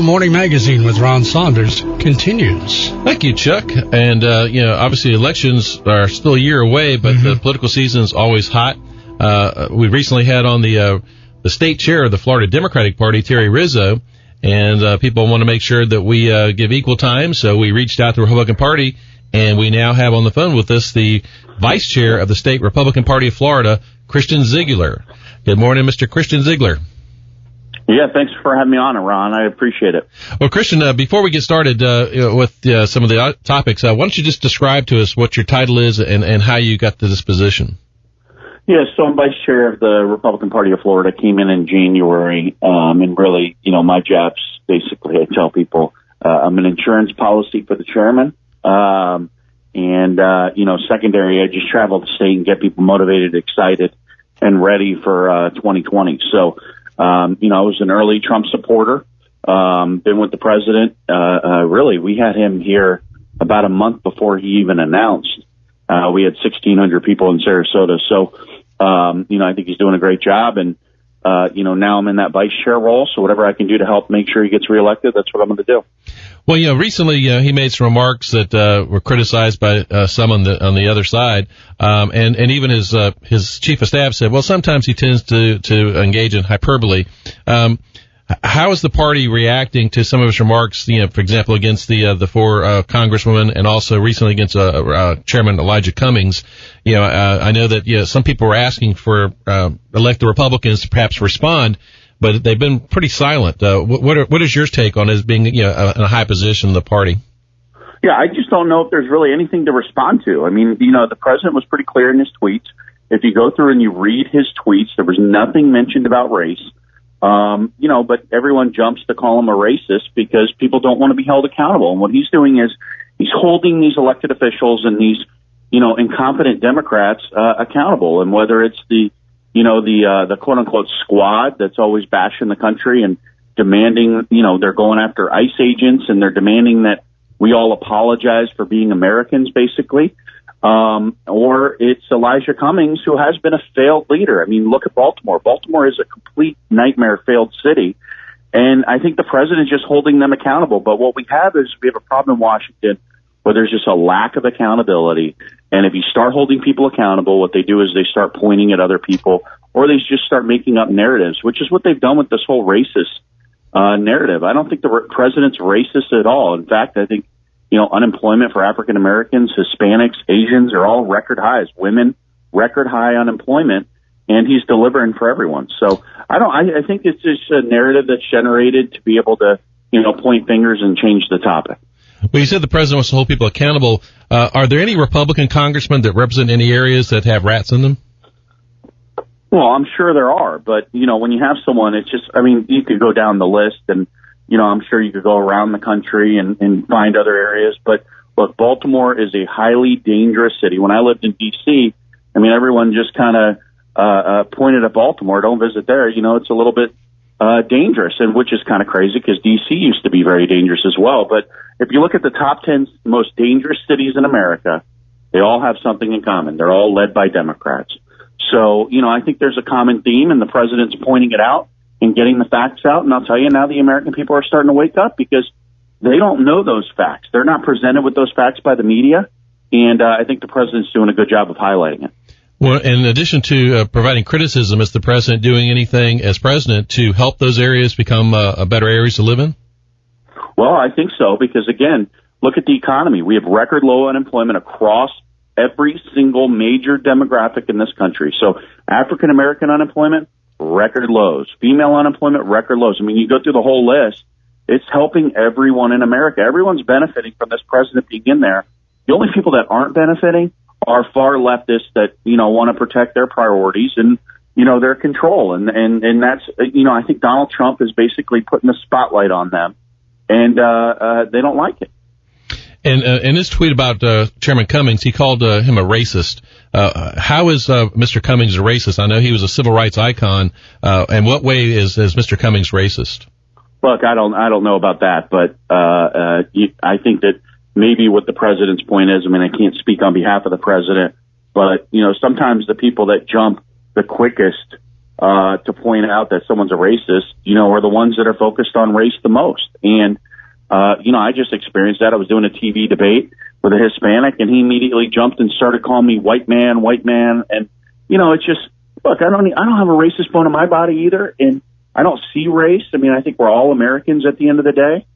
Morning Magazine with Ron Saunders continues. Thank you, Chuck. And, obviously elections are still a year away, but the political season is always hot. We recently had on the state chair of the Florida Democratic Party, Terri Rizzo, and people want to make sure that we give equal time, so we reached out to the Republican Party, and we now have on the phone with us the vice chair of the state Republican Party of Florida, Christian Ziegler. Good morning, Mr. Christian Ziegler. Yeah, thanks for having me on, Ron. I appreciate it. Well, Christian, before we get started with some of the topics, why don't you just describe to us what your title is and how you got to this position? Yeah, so I'm vice chair of the Republican Party of Florida, came in January, and really, my job's basically, I tell people, I'm an insurance policy for the chairman, secondary, I just travel the state and get people motivated, excited, and ready for 2020. So, I was an early Trump supporter, been with the president. Really, we had him here about a month before he even announced. We had 1,600 people in Sarasota. So, I think he's doing a great job. And, now I'm in that vice chair role. So whatever I can do to help make sure he gets reelected, that's what I'm going to do. Well, recently he made some remarks that were criticized by some on the other side, and even his chief of staff said, well, sometimes he tends to engage in hyperbole. How is the party reacting to some of his remarks? For example, against the four congresswomen, and also recently against Chairman Elijah Cummings. I know that some people were asking for elected Republicans to perhaps respond, but they've been pretty silent. What is your take on his being in a high position in the party? Yeah, I just don't know if there's really anything to respond to. I mean, the president was pretty clear in his tweets. If you go through and you read his tweets, there was nothing mentioned about race. But everyone jumps to call him a racist because people don't want to be held accountable. And what he's doing is he's holding these elected officials and these, incompetent Democrats accountable. And whether it's the quote unquote squad that's always bashing the country and demanding, they're going after ICE agents and they're demanding that we all apologize for being Americans, basically. Or it's Elijah Cummings, who has been a failed leader. I mean, look at Baltimore. Baltimore is a complete nightmare failed city. And I think the president is just holding them accountable. But what we have is we have a problem in Washington where there's just a lack of accountability. And if you start holding people accountable, what they do is they start pointing at other people, or they just start making up narratives, which is what they've done with this whole racist narrative. I don't think the president's racist at all. In fact, I think unemployment for African Americans, Hispanics, Asians are all record highs. Women, record high unemployment, and he's delivering for everyone. So I think it's just a narrative that's generated to be able to, point fingers and change the topic. Well, you said the president wants to hold people accountable. Are there any Republican congressmen that represent any areas that have rats in them? Well, I'm sure there are, but, when you have someone, it's just, you could go down the list and, I'm sure you could go around the country and find other areas. But look, Baltimore is a highly dangerous city. When I lived in D.C., everyone just kind of pointed at Baltimore. Don't visit there. It's a little bit dangerous, and which is kind of crazy because D.C. used to be very dangerous as well. But if you look at the top 10 most dangerous cities in America, they all have something in common. They're all led by Democrats. So, I think there's a common theme, and the president's pointing it out and getting the facts out. And I'll tell you now, the American people are starting to wake up because they don't know those facts. They're not presented with those facts by the media. And I think the president's doing a good job of highlighting it. Well, in addition to providing criticism, is the president doing anything as president to help those areas become better areas to live in? Well, I think so, because again, look at the economy. We have record low unemployment across every single major demographic in this country. So African American unemployment, record lows. Female unemployment, record lows. You go through the whole list. It's helping everyone in America. Everyone's benefiting from this president being in there. The only people that aren't benefiting are far leftists that, want to protect their priorities and, their control. And that's, I think Donald Trump is basically putting the spotlight on them, and they don't like it. And in his tweet about Chairman Cummings, he called him a racist. How is Mr. Cummings a racist? I know he was a civil rights icon. And what way is Mr. Cummings racist? Look, I don't know about that, but I think that maybe what the president's point is. I can't speak on behalf of the president, but sometimes the people that jump the quickest to point out that someone's a racist, are the ones that are focused on race the most. And, I just experienced that. I was doing a TV debate with a Hispanic, and he immediately jumped and started calling me white man. And, it's just, look, I don't have a racist bone in my body either. And I don't see race. I mean, I think we're all Americans at the end of the day.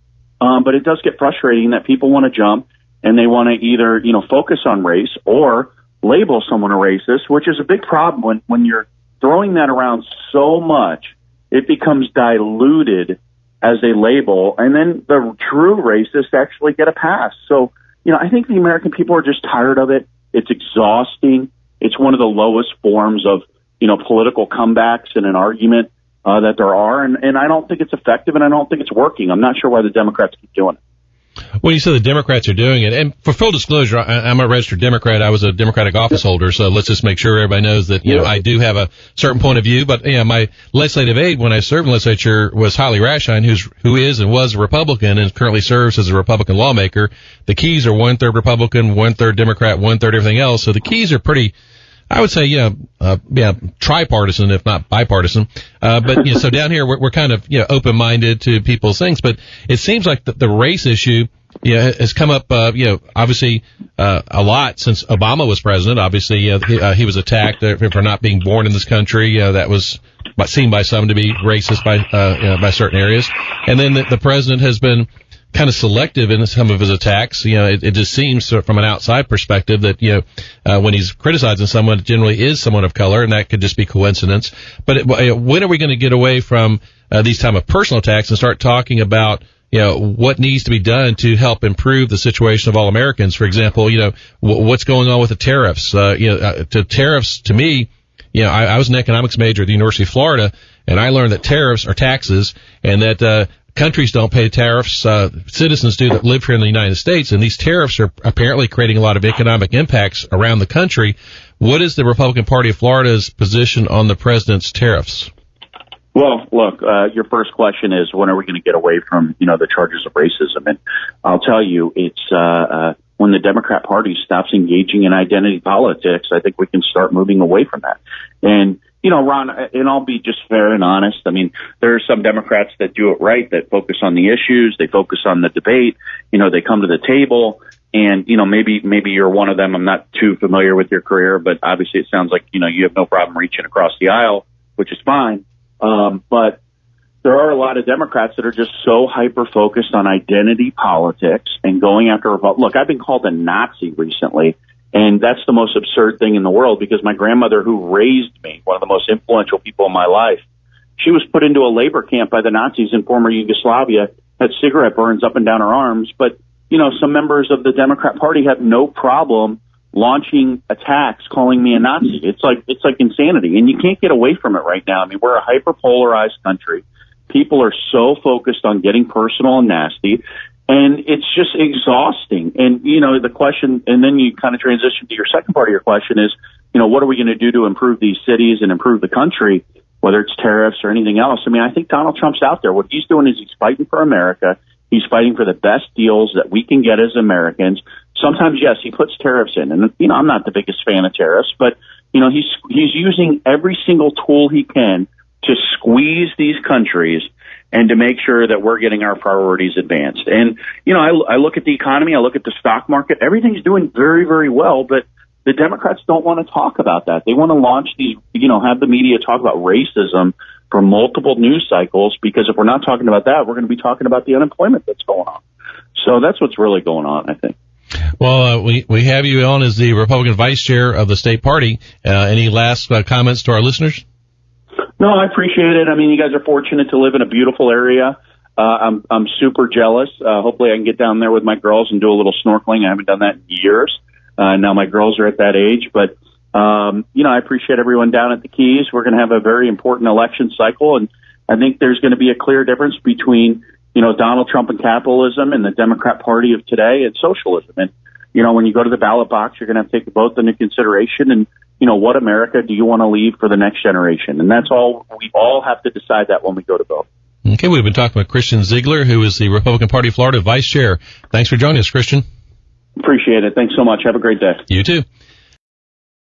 But it does get frustrating that people want to jump and they want to either, focus on race or label someone a racist, which is a big problem when you're throwing that around so much, it becomes diluted as a label, and then the true racists actually get a pass. So, I think the American people are just tired of it. It's exhausting. It's one of the lowest forms of, political comebacks in an argument that there are, and I don't think it's effective, and I don't think it's working. I'm not sure why the Democrats keep doing it. Well, you said the Democrats are doing it, and for full disclosure, I'm a registered Democrat. I was a Democratic office holder, so let's just make sure everybody knows that, I do have a certain point of view, but, my legislative aide when I served in the legislature was Holly Rashine, who is and was a Republican and currently serves as a Republican lawmaker. The keys are 1/3 Republican, 1/3 Democrat, 1/3 everything else, so the keys are pretty, I would say, tripartisan, if not bipartisan. But, so down here, we're kind of, open-minded to people's things, but it seems like the race issue, has come up, obviously, a lot since Obama was president. Obviously, he was attacked for not being born in this country. That was seen by some to be racist by certain areas. And then the president has been kind of selective in some of his attacks. It just seems from an outside perspective that, when he's criticizing someone, it generally is someone of color, and that could just be coincidence. But when are we going to get away from these type of personal attacks and start talking about, what needs to be done to help improve the situation of all Americans? For example, what's going on with the tariffs? Tariffs, to me, I was an economics major at the University of Florida, and I learned that tariffs are taxes, and that, countries don't pay tariffs, citizens do that live here in the United States, and these tariffs are apparently creating a lot of economic impacts around the country. What is the Republican Party of Florida's position on the president's tariffs? Well, look, your first question is, when are we going to get away from, the charges of racism? And I'll tell you, it's when the Democrat Party stops engaging in identity politics, I think we can start moving away from that. And, Ron, and I'll be just fair and honest, I mean, there are some Democrats that do it right, that focus on the issues, they focus on the debate, they come to the table, and, maybe you're one of them. I'm not too familiar with your career, but obviously it sounds like, you have no problem reaching across the aisle, which is fine. But there are a lot of Democrats that are just so hyper-focused on identity politics and going after Look, I've been called a Nazi recently, and that's the most absurd thing in the world, because my grandmother, who raised me, one of the most influential people in my life, she was put into a labor camp by the Nazis in former Yugoslavia, had cigarette burns up and down her arms. But, some members of the Democrat Party have no problem launching attacks, calling me a Nazi. It's like insanity, and you can't get away from it right now. I mean, we're a hyper-polarized country. People are so focused on getting personal and nasty, and it's just exhausting. And, the question, and then you kind of transition to your second part of your question is, what are we going to do to improve these cities and improve the country, whether it's tariffs or anything else? I mean, I think Donald Trump's out there. What he's doing is he's fighting for America. He's fighting for the best deals that we can get as Americans. Sometimes, yes, he puts tariffs in. And, I'm not the biggest fan of tariffs, but, he's using every single tool he can to squeeze these countries and to make sure that we're getting our priorities advanced. And, I look at the economy, I look at the stock market, everything's doing very, very well, but the Democrats don't want to talk about that. They want to launch these, have the media talk about racism for multiple news cycles, because if we're not talking about that, we're going to be talking about the unemployment that's going on. So that's what's really going on, I think. Well, we have you on as the Republican vice chair of the state party. Any last comments to our listeners? No, I appreciate it. I mean, you guys are fortunate to live in a beautiful area. I'm super jealous. Hopefully I can get down there with my girls and do a little snorkeling. I haven't done that in years. Now my girls are at that age, but, I appreciate everyone down at the Keys. We're going to have a very important election cycle, and I think there's going to be a clear difference between, Donald Trump and capitalism and the Democrat Party of today and socialism. And, when you go to the ballot box, you're going to have to take both into consideration, and, what America do you want to leave for the next generation? And that's all, we all have to decide that when we go to vote. Okay, we've been talking with Christian Ziegler, who is the Republican Party of Florida vice chair. Thanks for joining us, Christian. Appreciate it. Thanks so much. Have a great day. You too.